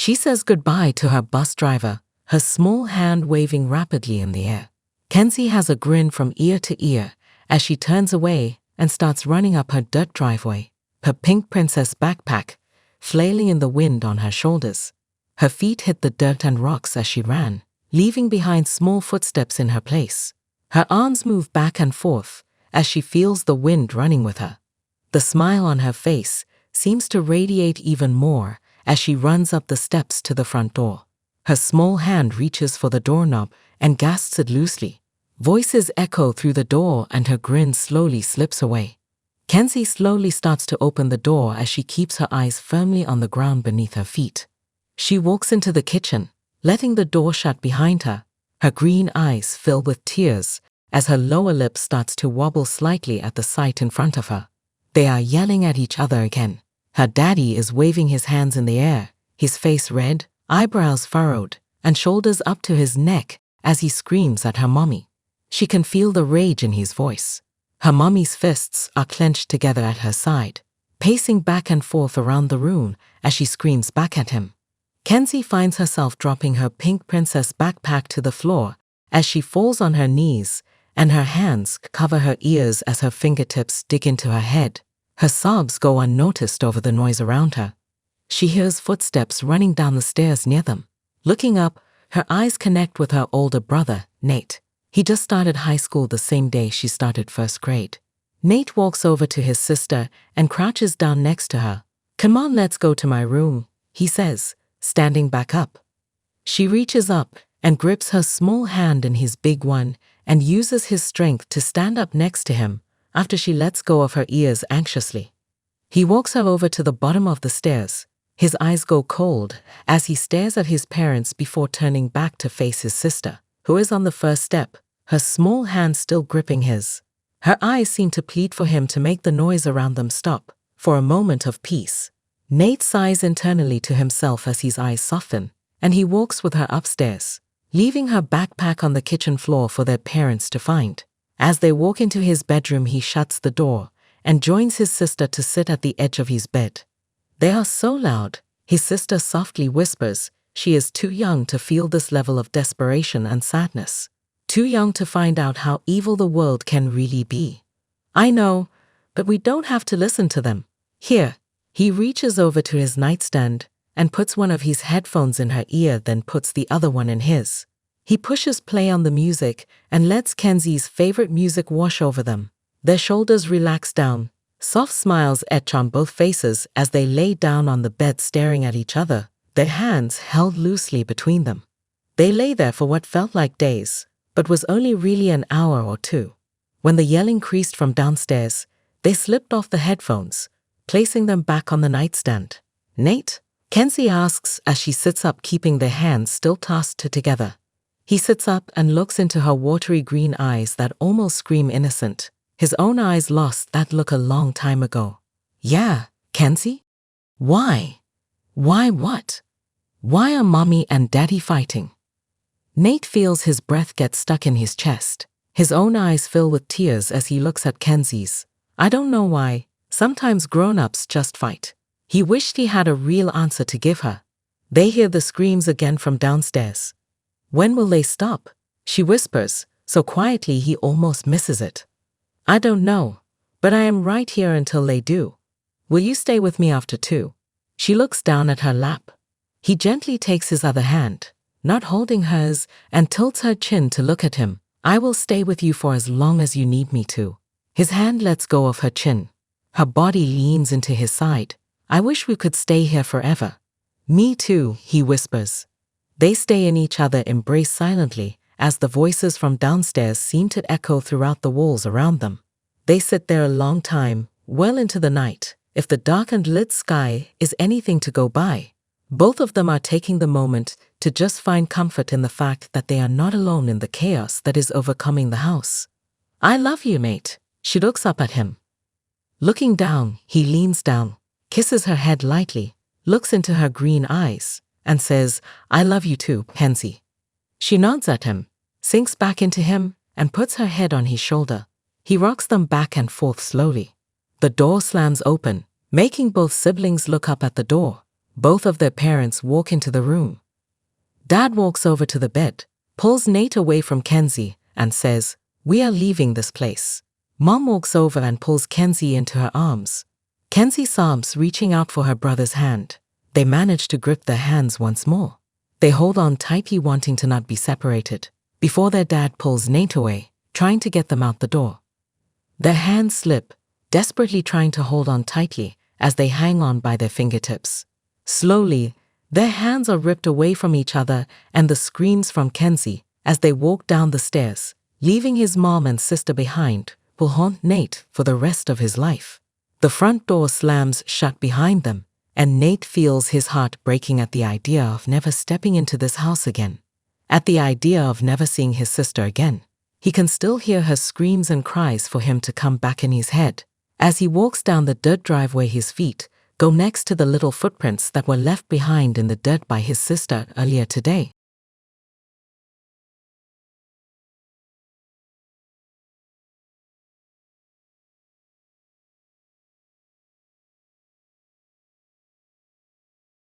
She says goodbye to her bus driver, her small hand waving rapidly in the air. Kenzie has a grin from ear to ear as she turns away and starts running up her dirt driveway, her pink princess backpack flailing in the wind on her shoulders. Her feet hit the dirt and rocks as she ran, leaving behind small footsteps in her place. Her arms move back and forth as she feels the wind running with her. The smile on her face seems to radiate even more as she runs up the steps to the front door. Her small hand reaches for the doorknob and grasps it loosely. Voices echo through the door and her grin slowly slips away. Kenzie slowly starts to open the door as she keeps her eyes firmly on the ground beneath her feet. She walks into the kitchen, letting the door shut behind her. Her green eyes fill with tears as her lower lip starts to wobble slightly at the sight in front of her. They are yelling at each other again. Her daddy is waving his hands in the air, his face red, eyebrows furrowed, and shoulders up to his neck as he screams at her mommy. She can feel the rage in his voice. Her mommy's fists are clenched together at her side, pacing back and forth around the room as she screams back at him. Kenzie finds herself dropping her pink princess backpack to the floor as she falls on her knees, and her hands cover her ears as her fingertips dig into her head. Her sobs go unnoticed over the noise around her. She hears footsteps running down the stairs near them. Looking up, her eyes connect with her older brother, Nate. He just started high school the same day she started first grade. Nate walks over to his sister and crouches down next to her. "Come on, let's go to my room," he says, standing back up. She reaches up and grips her small hand in his big one and uses his strength to stand up next to him after she lets go of her ears anxiously. He walks her over to the bottom of the stairs. His eyes go cold as he stares at his parents before turning back to face his sister, who is on the first step, her small hand still gripping his. Her eyes seem to plead for him to make the noise around them stop, for a moment of peace. Nate sighs internally to himself as his eyes soften, and he walks with her upstairs, leaving her backpack on the kitchen floor for their parents to find. As they walk into his bedroom, he shuts the door and joins his sister to sit at the edge of his bed. They are so loud, his sister softly whispers she is too young to feel this level of desperation and sadness. Too young to find out how evil the world can really be. "I know, but we don't have to listen to them. Here." He reaches over to his nightstand and puts one of his headphones in her ear, then puts the other one in his. He pushes play on the music and lets Kenzie's favorite music wash over them. Their shoulders relax down. Soft smiles etch on both faces as they lay down on the bed staring at each other, their hands held loosely between them. They lay there for what felt like days, but was only really an hour or two. When the yelling increased from downstairs, they slipped off the headphones, placing them back on the nightstand. "Nate?" Kenzie asks as she sits up, keeping their hands still clasped together. He sits up and looks into her watery green eyes that almost scream innocent. His own eyes lost that look a long time ago. "Yeah, Kenzie? Why? Why what? Why are mommy and daddy fighting?" Nate feels his breath get stuck in his chest. His own eyes fill with tears as he looks at Kenzie's. "I don't know why. Sometimes grown-ups just fight." He wished he had a real answer to give her. They hear the screams again from downstairs. "When will they stop?" she whispers, so quietly he almost misses it. "I don't know, but I am right here until they do. Will you stay with me after 2? She looks down at her lap. He gently takes his other hand, not holding hers, and tilts her chin to look at him. "I will stay with you for as long as you need me to." His hand lets go of her chin. Her body leans into his side. "I wish we could stay here forever." "Me too," he whispers. They stay in each other, embrace silently, as the voices from downstairs seem to echo throughout the walls around them. They sit there a long time, well into the night, if the darkened lit sky is anything to go by. Both of them are taking the moment to just find comfort in the fact that they are not alone in the chaos that is overcoming the house. "I love you, mate." She looks up at him. Looking down, he leans down, kisses her head lightly, looks into her green eyes, and says, "I love you too, Kenzie." She nods at him, sinks back into him, and puts her head on his shoulder. He rocks them back and forth slowly. The door slams open, making both siblings look up at the door. Both of their parents walk into the room. Dad walks over to the bed, pulls Nate away from Kenzie, and says, "We are leaving this place." Mom walks over and pulls Kenzie into her arms. Kenzie sobs, reaching out for her brother's hand. They manage to grip their hands once more. They hold on tightly, wanting to not be separated, before their dad pulls Nate away, trying to get them out the door. Their hands slip, desperately trying to hold on tightly as they hang on by their fingertips. Slowly, their hands are ripped away from each other, and the screams from Kenzie as they walk down the stairs, leaving his mom and sister behind, will haunt Nate for the rest of his life. The front door slams shut behind them, and Nate feels his heart breaking at the idea of never stepping into this house again. At the idea of never seeing his sister again. He can still hear her screams and cries for him to come back in his head. As he walks down the dirt driveway, his feet go next to the little footprints that were left behind in the dirt by his sister earlier today.